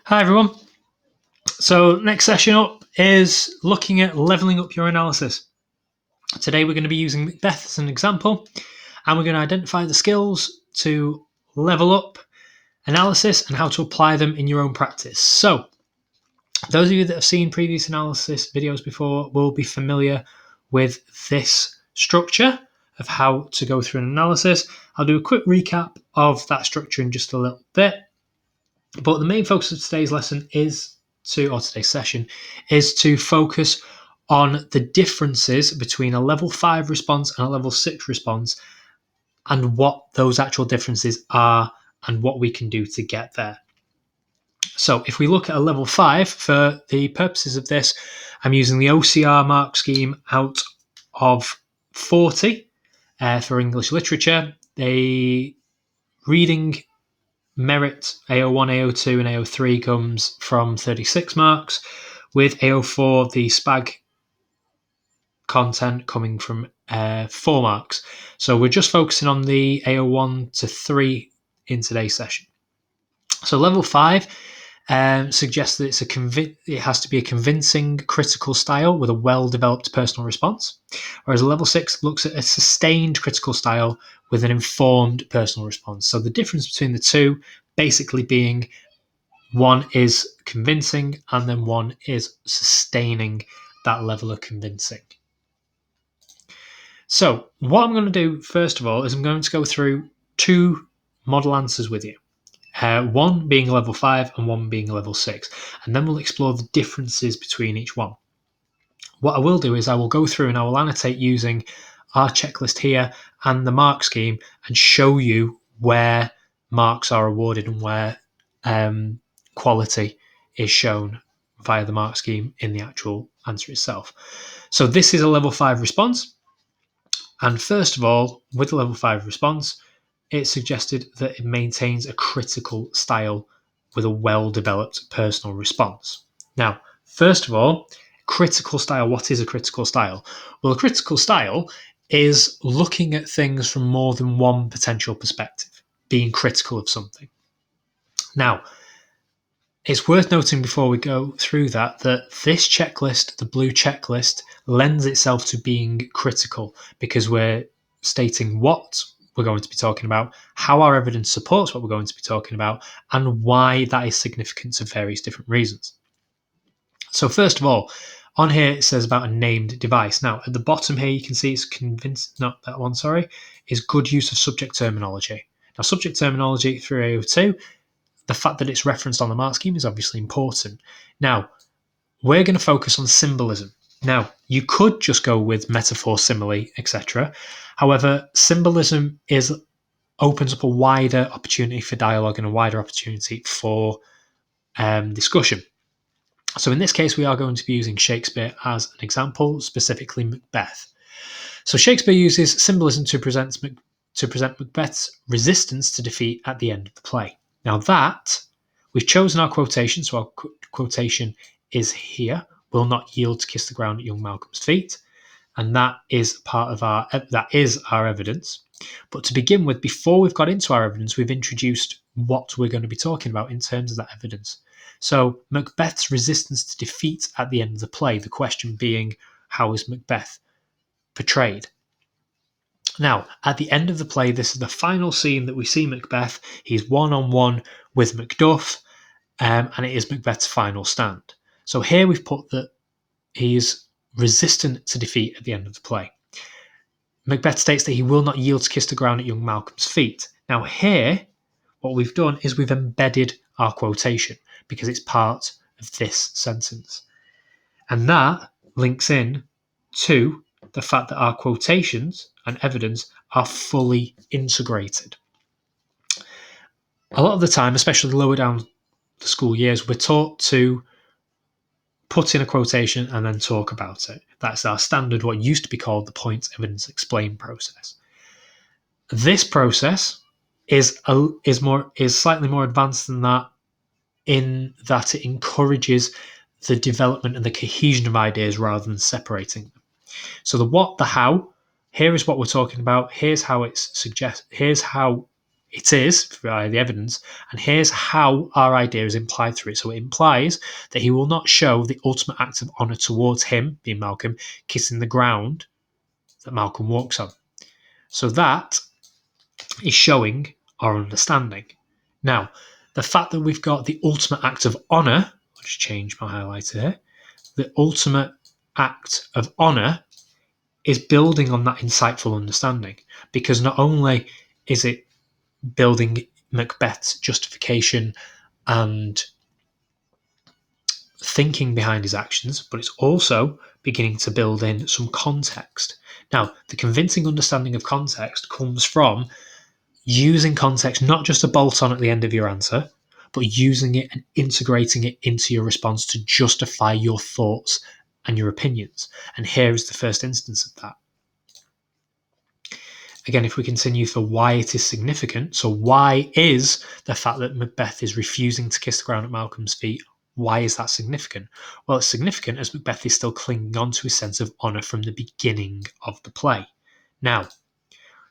Hi everyone. So next session up is looking at leveling up your analysis. Today we're going to be using Macbeth as an example, and we're going to identify the skills to level up analysis and how to apply them in your own practice. So those of you that have seen previous analysis videos before will be familiar with this structure of how to go through an analysis. I'll do a quick recap of that structure in just a little bit. But the main focus of today's lesson today's session is to focus on the differences between a level 5 response and a level 6 response and what those actual differences are and what we can do to get there. So if we look at a level 5, for the purposes of this, I'm using the OCR mark scheme out of 40 for English literature. The reading merit AO1, AO2 and AO3 comes from 36 marks, with AO4 the SPAG content coming from 4 marks. So we're just focusing on the AO1 to 3 in today's session. So level 5 suggests that it has to be a convincing critical style with a well-developed personal response, whereas level 6 looks at a sustained critical style with an informed personal response. So the difference between the two basically being one is convincing and then one is sustaining that level of convincing. So what I'm going to do first of all is I'm going to go through 2 model answers with you. One being level 5 and one being level 6. And then we'll explore the differences between each one. What I will do is I will go through and I will annotate using our checklist here and the mark scheme and show you where marks are awarded and where quality is shown via the mark scheme in the actual answer itself. So this is a level 5 response. And first of all, with the level 5 response, it suggested that it maintains a critical style with a well-developed personal response. Now, first of all, critical style. What is a critical style? Well, a critical style is looking at things from more than one potential perspective, being critical of something. Now, it's worth noting before we go through that this checklist, the blue checklist, lends itself to being critical because we're stating what we're going to be talking about, how our evidence supports what we're going to be talking about, and why that is significant for various different reasons. So first of all, on here it says about a named device. Now at the bottom here you can see it's is good use of subject terminology. Now subject terminology through AO2, the fact that it's referenced on the mark scheme is obviously important. Now we're going to focus on symbolism. Now, you could just go with metaphor, simile, etc. However, symbolism opens up a wider opportunity for dialogue and a wider opportunity for discussion. So in this case, we are going to be using Shakespeare as an example, specifically Macbeth. So Shakespeare uses symbolism to present Macbeth's resistance to defeat at the end of the play. Now that, we've chosen our quotation, so our quotation is here, will not yield to kiss the ground at young Malcolm's feet. And that is our evidence. But to begin with, before we've got into our evidence, we've introduced what we're going to be talking about in terms of that evidence. So Macbeth's resistance to defeat at the end of the play, the question being, how is Macbeth portrayed? Now, at the end of the play, this is the final scene that we see Macbeth. He's one-on-one with Macduff, and it is Macbeth's final stand. So here we've put that he is resistant to defeat at the end of the play. Macbeth states that he will not yield to kiss the ground at young Malcolm's feet. Now here, what we've done is we've embedded our quotation because it's part of this sentence. And that links in to the fact that our quotations and evidence are fully integrated. A lot of the time, especially lower down the school years, we're taught to put in a quotation and then talk about it. That's our standard, what used to be called the point, evidence, explain process. This process is slightly more advanced than that, in that it encourages the development and the cohesion of ideas rather than separating them. So the what, the how, here is what we're talking about. Here's how It is, via the evidence, and here's how our idea is implied through it. So it implies that he will not show the ultimate act of honour towards him, being Malcolm, kissing the ground that Malcolm walks on. So that is showing our understanding. Now, the fact that we've got the ultimate act of honour, I'll just change my highlighter here, the ultimate act of honour is building on that insightful understanding, because not only is it building Macbeth's justification and thinking behind his actions, but it's also beginning to build in some context. Now, the convincing understanding of context comes from using context not just a bolt on at the end of your answer, but using it and integrating it into your response to justify your thoughts and your opinions. And here is the first instance of that. Again, if we continue for why it is significant, so why is the fact that Macbeth is refusing to kiss the ground at Malcolm's feet, why is that significant? Well, it's significant as Macbeth is still clinging on to his sense of honour from the beginning of the play. Now,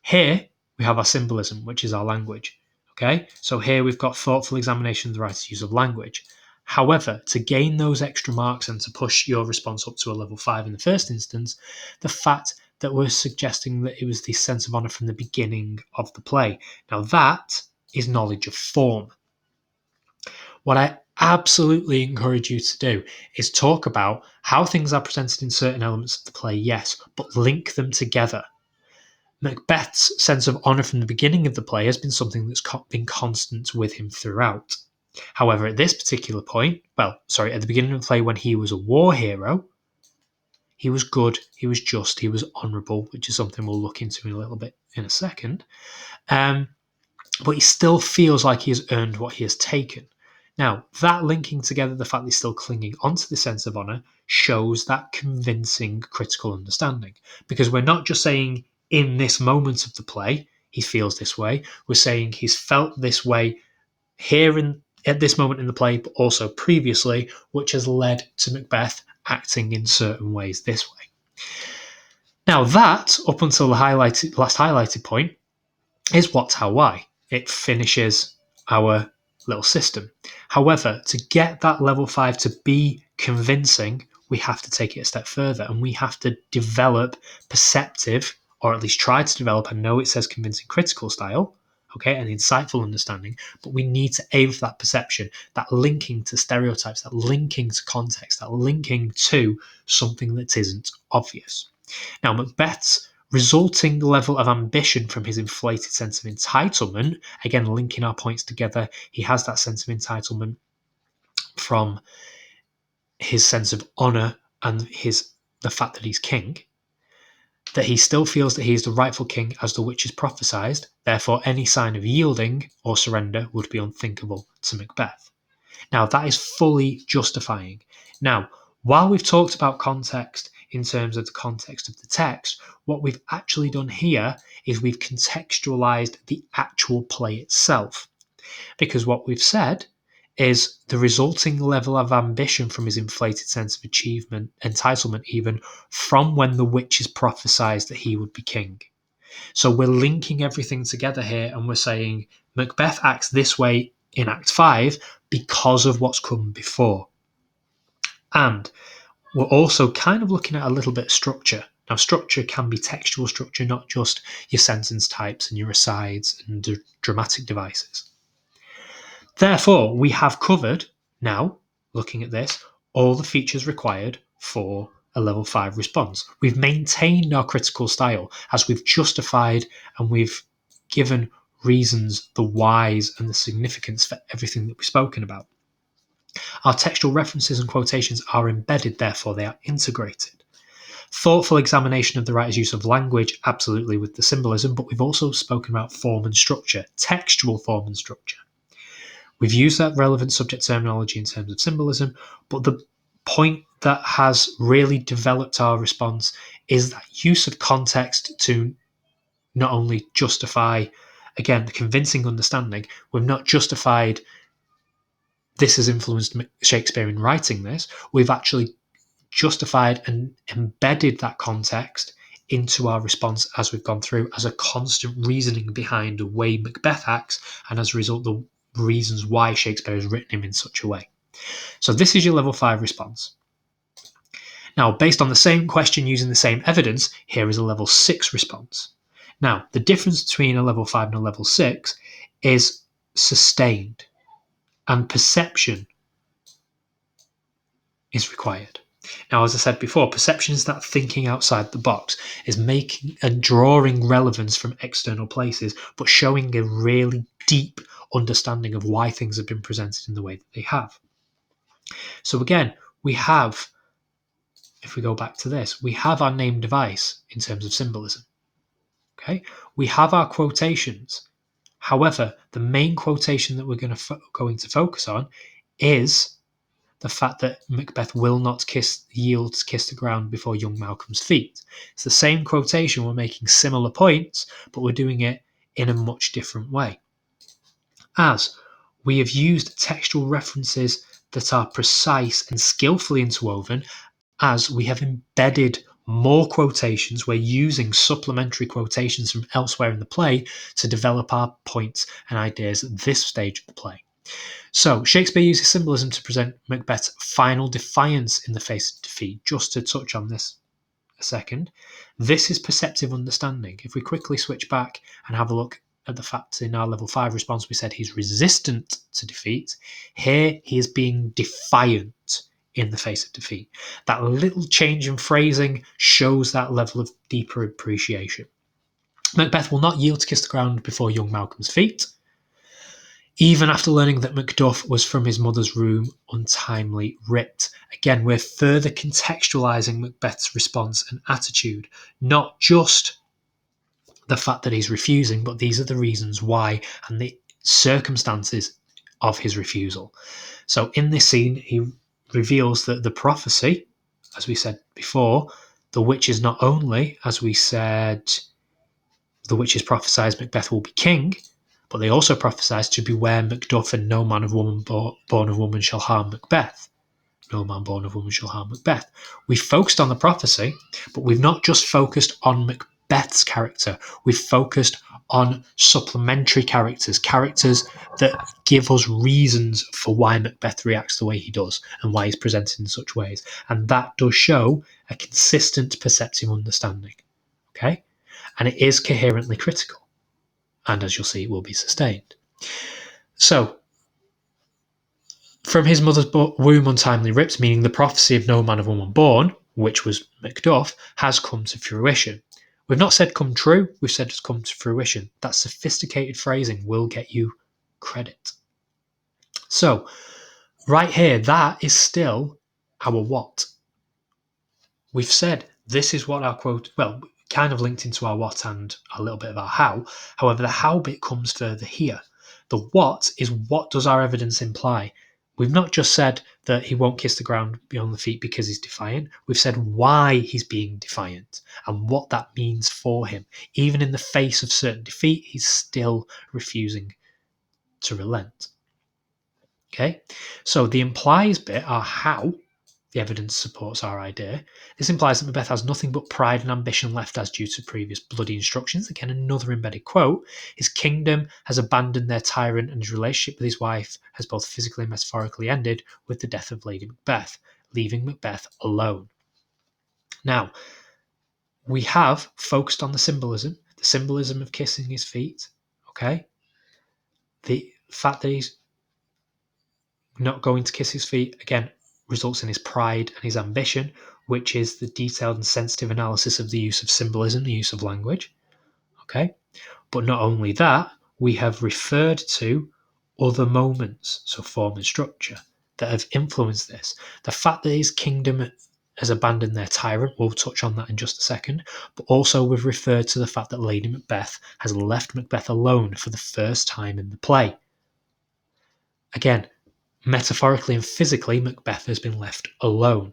here we have our symbolism, which is our language. Okay, so here we've got thoughtful examination of the writer's use of language. However, to gain those extra marks and to push your response up to a level 5 in the first instance, the fact that we're suggesting that it was the sense of honour from the beginning of the play. Now that is knowledge of form. What I absolutely encourage you to do is talk about how things are presented in certain elements of the play, yes, but link them together. Macbeth's sense of honour from the beginning of the play has been something that's been constant with him throughout. However, at this particular point, at the beginning of the play when he was a war hero, he was good, he was just, he was honourable, which is something we'll look into in a little bit in a second. But he still feels like he has earned what he has taken. Now, that linking together the fact that he's still clinging onto the sense of honour shows that convincing critical understanding. Because we're not just saying in this moment of the play he feels this way, we're saying he's felt this way here at this moment in the play, but also previously, which has led to Macbeth acting in certain ways this way. Now that, up until the last highlighted point, is what, how, why. It finishes our little system. However, to get that level 5 to be convincing, we have to take it a step further and we have to develop perceptive, or at least try to develop, I know it says convincing critical style, okay, and insightful understanding, but we need to aim for that perception, that linking to stereotypes, that linking to context, that linking to something that isn't obvious. Now, Macbeth's resulting level of ambition from his inflated sense of entitlement, again, linking our points together, he has that sense of entitlement from his sense of honour and the fact that he's king, that he still feels that he is the rightful king as the witches prophesied, therefore any sign of yielding or surrender would be unthinkable to Macbeth. Now, that is fully justifying. Now, while we've talked about context in terms of the context of the text, what we've actually done here is we've contextualized the actual play itself. Because what we've said is the resulting level of ambition from his inflated sense of achievement, entitlement even, from when the witches prophesied that he would be king. So we're linking everything together here and we're saying Macbeth acts this way in Act 5 because of what's come before. And we're also kind of looking at a little bit of structure. Now, structure can be textual structure, not just your sentence types and your asides and dramatic devices. Therefore, we have covered, now, looking at this, all the features required for a level 5 response. We've maintained our critical style as we've justified and we've given reasons, the whys and the significance for everything that we've spoken about. Our textual references and quotations are embedded, therefore they are integrated. Thoughtful examination of the writer's use of language, absolutely with the symbolism, but we've also spoken about form and structure, textual form and structure. We've used that relevant subject terminology in terms of symbolism, but the point that has really developed our response is that use of context to not only justify, again, the convincing understanding. We've not justified this has influenced Shakespeare in writing this. We've actually justified and embedded that context into our response as we've gone through, as a constant reasoning behind the way Macbeth acts, and as a result, the reasons why Shakespeare has written him in such a way. So this is your level 5 response. Now, based on the same question using the same evidence, here is a level 6 response. Now, the difference between a level 5 and a level 6 is sustained, and perception is required. Now, as I said before, perception is that thinking outside the box, is making and drawing relevance from external places, but showing a really deep understanding of why things have been presented in the way that they have. So again, we have, if we go back to this, we have our name device in terms of symbolism. Okay, we have our quotations. However, the main quotation that we're going to focus on is the fact that Macbeth will not yield to kiss the ground before young Malcolm's feet. It's the same quotation, we're making similar points, but we're doing it in a much different way. As we have used textual references that are precise and skillfully interwoven, as we have embedded more quotations, we're using supplementary quotations from elsewhere in the play to develop our points and ideas at this stage of the play. So Shakespeare uses symbolism to present Macbeth's final defiance in the face of defeat. Just to touch on this a second, this is perceptive understanding. If we quickly switch back and have a look at the fact in our level 5 response, we said he's resistant to defeat. Here he is being defiant in the face of defeat. That little change in phrasing shows that level of deeper appreciation. Macbeth will not yield to kiss the ground before young Malcolm's feet, even after learning that Macduff was from his mother's room untimely ripped. Again, we're further contextualizing Macbeth's response and attitude, not just the fact that he's refusing, but these are the reasons why and the circumstances of his refusal. So in this scene, he reveals that the prophecy, as we said before, the witches not only, as we said, the witches prophesied Macbeth will be king, but they also prophesied to beware Macduff, and no man of woman born of woman shall harm Macbeth. No man born of woman shall harm Macbeth. We've focused on the prophecy, but we've not just focused on Macbeth's character. We've focused on supplementary characters that give us reasons for why Macbeth reacts the way he does and why he's presented in such ways. And that does show a consistent perceptive understanding. Okay? And it is coherently critical. And as you'll see, it will be sustained. So, from his mother's womb untimely ripped, meaning the prophecy of no man of woman born, which was Macduff, has come to fruition. We've not said come true, we've said it's come to fruition. That sophisticated phrasing will get you credit. So, right here, that is still our what. We've said this is what our quote, well, kind of linked into our what and a little bit of our how. However, the how bit comes further here. The what is what does our evidence imply? We've not just said that he won't kiss the ground beyond the feet because he's defiant. We've said why he's being defiant and what that means for him. Even in the face of certain defeat, he's still refusing to relent. Okay, so the implies bit are how the evidence supports our idea. This implies that Macbeth has nothing but pride and ambition left as due to previous bloody instructions. Again, another embedded quote. His kingdom has abandoned their tyrant, and his relationship with his wife has both physically and metaphorically ended with the death of Lady Macbeth, leaving Macbeth alone. Now, we have focused on the symbolism of kissing his feet, okay? The fact that he's not going to kiss his feet, again, results in his pride and his ambition, which is the detailed and sensitive analysis of the use of symbolism, the use of language. Okay? But not only that, we have referred to other moments, so form and structure, that have influenced this. The fact that his kingdom has abandoned their tyrant, we'll touch on that in just a second, but also we've referred to the fact that Lady Macbeth has left Macbeth alone for the first time in the play. Again, metaphorically and physically, Macbeth has been left alone.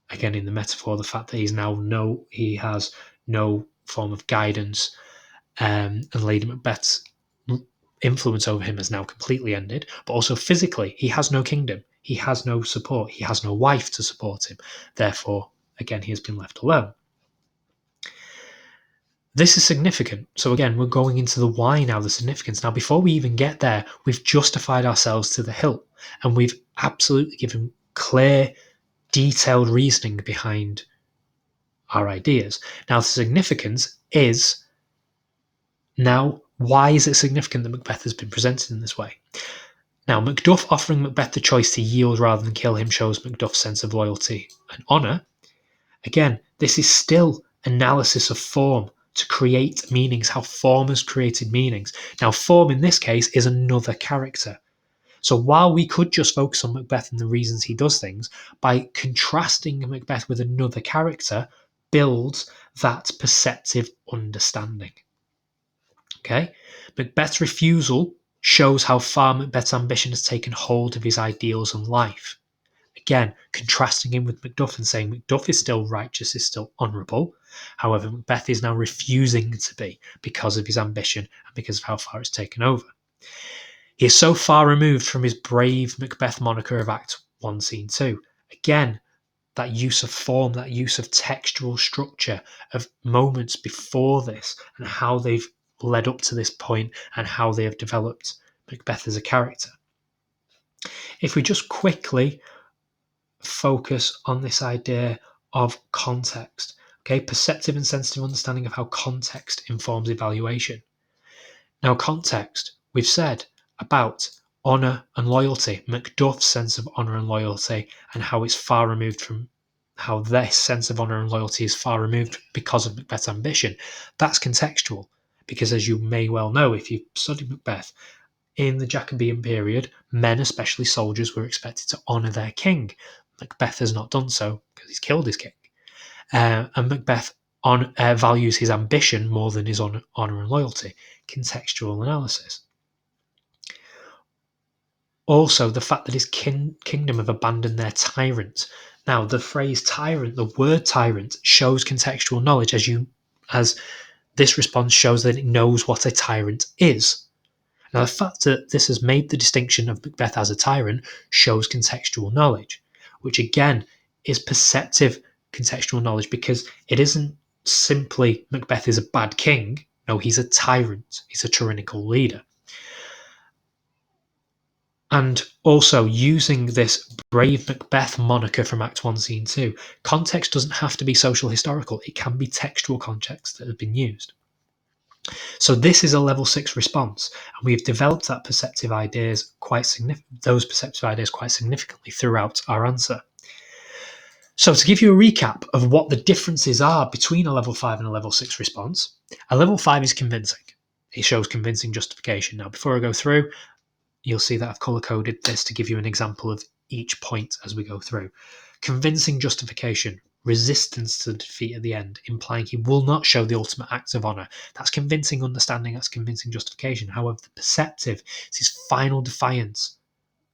Again, in the metaphor, the fact that he has no form of guidance, and Lady Macbeth's influence over him has now completely ended. But also physically, he has no kingdom, he has no support, he has no wife to support him. Therefore, again, he has been left alone. This is significant. So again, we're going into the why now, the significance. Now, before we even get there, we've justified ourselves to the hilt, and we've absolutely given clear, detailed reasoning behind our ideas. Now, the significance is, now, why is it significant that Macbeth has been presented in this way? Now, Macduff offering Macbeth the choice to yield rather than kill him shows Macduff's sense of loyalty and honour. Again, this is still analysis of form to create meanings, how form has created meanings. Now, form in this case is another character. So while we could just focus on Macbeth and the reasons he does things, by contrasting Macbeth with another character builds that perceptive understanding. Okay? Macbeth's refusal shows how far Macbeth's ambition has taken hold of his ideals and life. Again, contrasting him with Macduff and saying Macduff is still righteous, is still honourable. However, Macbeth is now refusing to be because of his ambition and because of how far it's taken over. He is so far removed from his brave Macbeth moniker of Act 1, Scene 2. Again, that use of form, that use of textual structure, of moments before this and how they've led up to this point and how they have developed Macbeth as a character. If we just quickly focus on this idea of context, okay, perceptive and sensitive understanding of how context informs evaluation. Now, context, we've said about honour and loyalty, Macduff's sense of honour and loyalty, and how it's far removed from how this sense of honour and loyalty is far removed because of Macbeth's ambition. That's contextual, because as you may well know, if you've studied Macbeth, in the Jacobean period, men, especially soldiers, were expected to honour their king. Macbeth has not done so because he's killed his king. And Macbeth values his ambition more than his honour and loyalty. Contextual analysis. Also, the fact that his kingdom have abandoned their tyrant. Now, the phrase tyrant, the word tyrant, shows contextual knowledge as this response shows that it knows what a tyrant is. Now, the fact that this has made the distinction of Macbeth as a tyrant shows contextual knowledge, which again is perceptive contextual knowledge, because it isn't simply Macbeth is a bad king. No, he's a tyrant. He's a tyrannical leader. And also, using this brave Macbeth moniker from Act 1, Scene 2, context doesn't have to be social historical. It can be textual context that has been used. So this is a level 6 response, and we've developed those perceptive ideas quite significantly throughout our answer. So to give you a recap of what the differences are between a level 5 and a level 6 response, a level 5 is convincing. It shows convincing justification. Now, before I go through, you'll see that I've color-coded this to give you an example of each point as we go through. Convincing justification, resistance to defeat at the end, implying he will not show the ultimate act of honour. That's convincing understanding, that's convincing justification. However, the perceptive is his final defiance.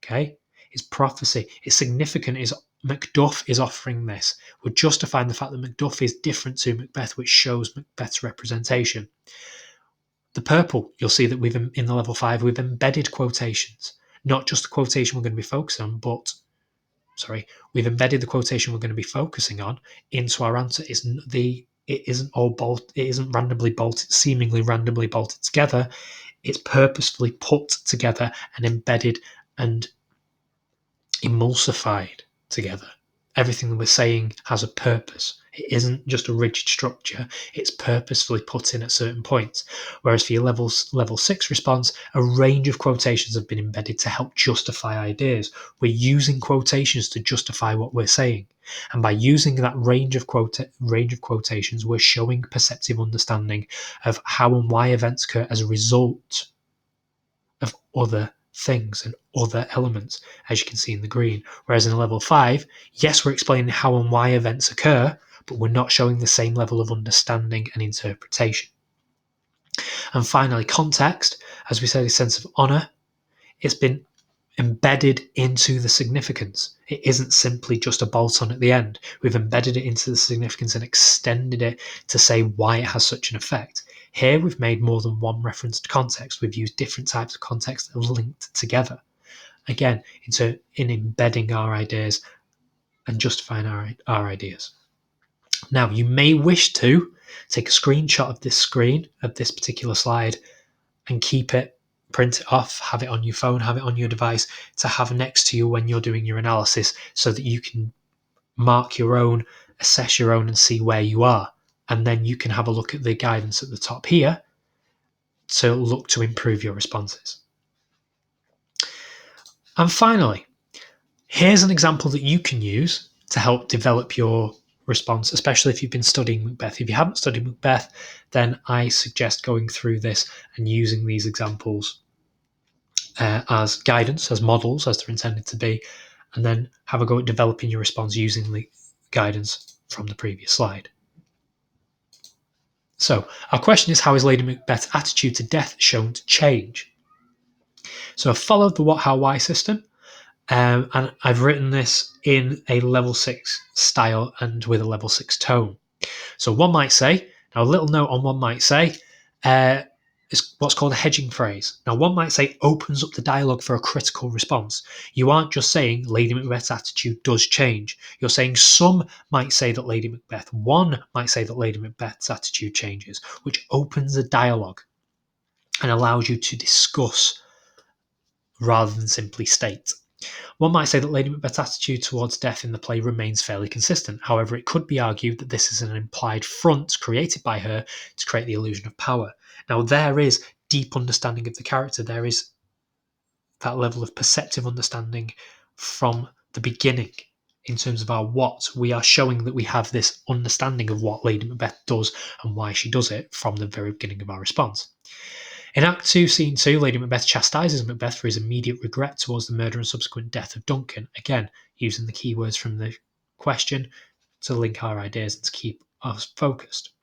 Okay? His prophecy is significant, is Macduff is offering this. We're justifying the fact that Macduff is different to Macbeth, which shows Macbeth's representation. The purple, you'll see that in the level 5, we've embedded quotations. Not just the quotation we're going to be focusing on, we've embedded the quotation we're going to be focusing on into our answer. It isn't seemingly randomly bolted together. It's purposefully put together and embedded and emulsified together. Everything that we're saying has a purpose. It isn't just a rigid structure. It's purposefully put in at certain points. Whereas for your level 6 response, a range of quotations have been embedded to help justify ideas. We're using quotations to justify what we're saying. And by using that range of quotations, we're showing perceptive understanding of how and why events occur as a result of other things and other elements, as you can see in the green. Whereas in level 5, yes, we're explaining how and why events occur, but we're not showing the same level of understanding and interpretation. And finally, context, as we said, a sense of honour. It's been embedded into the significance. It isn't simply just a bolt on at the end. We've embedded it into the significance and extended it to say why it has such an effect. Here we've made more than one reference to context. We've used different types of context that are linked together. Again, in embedding our ideas and justifying our ideas. Now, you may wish to take a screenshot of this screen, of this particular slide, and keep it, print it off, have it on your phone, have it on your device to have next to you when you're doing your analysis so that you can mark your own, assess your own, and see where you are. And then you can have a look at the guidance at the top here to look to improve your responses. And finally, here's an example that you can use to help develop your response, especially if you've been studying Macbeth. If you haven't studied Macbeth, then I suggest going through this and using these examples as guidance, as models, as they're intended to be, and then have a go at developing your response using the guidance from the previous slide. So our question is, how is Lady Macbeth's attitude to death shown to change? So I've followed the what, how, why system, and I've written this in a level 6 style and with a level 6 tone. So one might say, now a little note on one might say, is what's called a hedging phrase. Now one might say opens up the dialogue for a critical response. You aren't just saying Lady Macbeth's attitude does change. You're saying some might say that Lady Macbeth, one might say that Lady Macbeth's attitude changes, which opens a dialogue and allows you to discuss rather than simply state. One might say that Lady Macbeth's attitude towards death in the play remains fairly consistent. However, it could be argued that this is an implied front created by her to create the illusion of power. Now, there is deep understanding of the character. There is that level of perceptive understanding from the beginning in terms of our what. We are showing that we have this understanding of what Lady Macbeth does and why she does it from the very beginning of our response. In Act 2, Scene 2, Lady Macbeth chastises Macbeth for his immediate regret towards the murder and subsequent death of Duncan, again, using the keywords from the question to link our ideas and to keep us focused.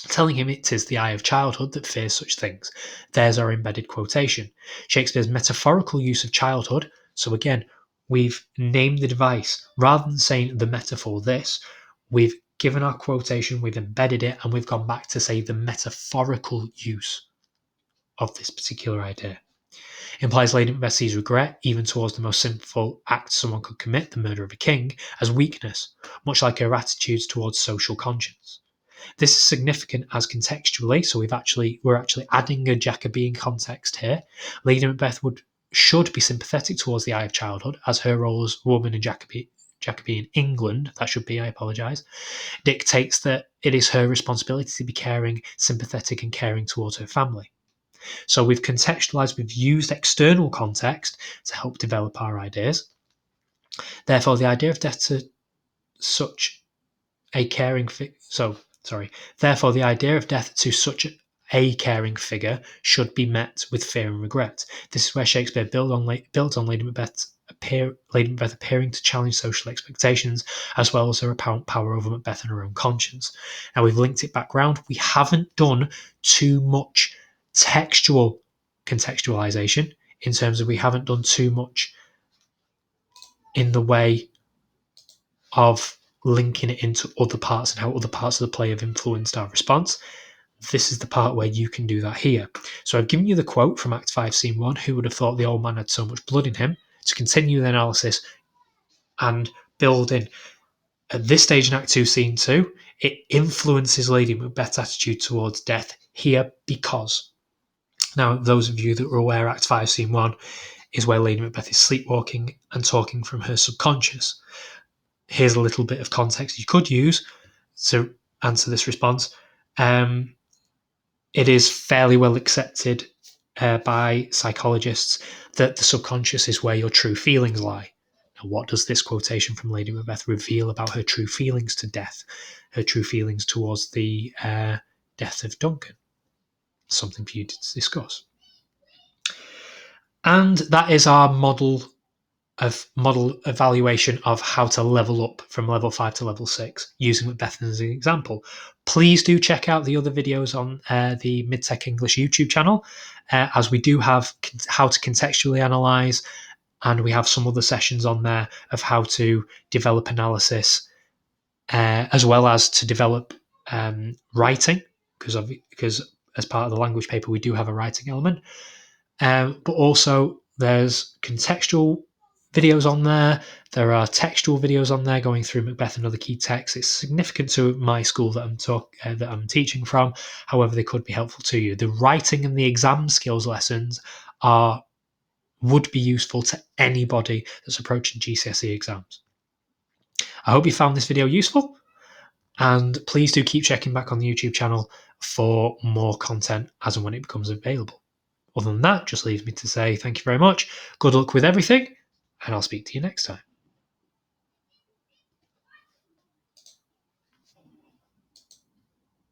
Telling him it is the eye of childhood that fears such things. There's our embedded quotation. Shakespeare's metaphorical use of childhood, so again, we've named the device. Rather than saying the metaphor this, we've given our quotation, we've embedded it, and we've gone back to say the metaphorical use of this particular idea. Implies Lady Macbeth sees regret, even towards the most sinful act someone could commit, the murder of a king, as weakness, much like her attitudes towards social conscience. This is significant as contextually, so we're actually adding a Jacobean context here. Lady Macbeth should be sympathetic towards the eye of childhood, as her role as woman in Jacobean England, that should be, I apologise, dictates that it is her responsibility to be caring, sympathetic, and caring towards her family. So we've contextualized, we've used external context to help develop our ideas. Therefore, the idea of death to such a caring Therefore, the idea of death to such a caring figure should be met with fear and regret. This is where Shakespeare built on Lady Macbeth appearing to challenge social expectations, as well as her apparent power over Macbeth and her own conscience. Now we've linked it back round. We haven't done too much textual contextualization in terms of we haven't done too much in the way of linking it into other parts and how other parts of the play have influenced our response. This is the part where you can do that here. So I've given you the quote from Act 5, Scene 1, who would have thought the old man had so much blood in him, to continue the analysis and build in. At this stage in Act 2, Scene 2, it influences Lady Macbeth's attitude towards death here because. Now, those of you that are aware, Act 5, Scene 1 is where Lady Macbeth is sleepwalking and talking from her subconscious. Here's a little bit of context you could use to answer this response. It is fairly well accepted by psychologists that the subconscious is where your true feelings lie. Now, what does this quotation from Lady Macbeth reveal about her true feelings to death, her true feelings towards the death of Duncan? Something for you to discuss. And that is our model evaluation of how to level up from level 5 to level 6 using Macbeth as an example. Please do check out the other videos on the Midtech English YouTube channel, as we do have how to contextually analyze, and we have some other sessions on there of how to develop analysis, as well as to develop writing, because as part of the language paper we do have a writing element, but also there's contextual videos on there. There are textual videos on there going through Macbeth and other key texts. It's significant to my school that I'm teaching from. However, they could be helpful to you. The writing and the exam skills lessons would be useful to anybody that's approaching GCSE exams. I hope you found this video useful, and please do keep checking back on the YouTube channel for more content as and when it becomes available. Other than that, just leaves me to say thank you very much, good luck with everything, and I'll speak to you next time.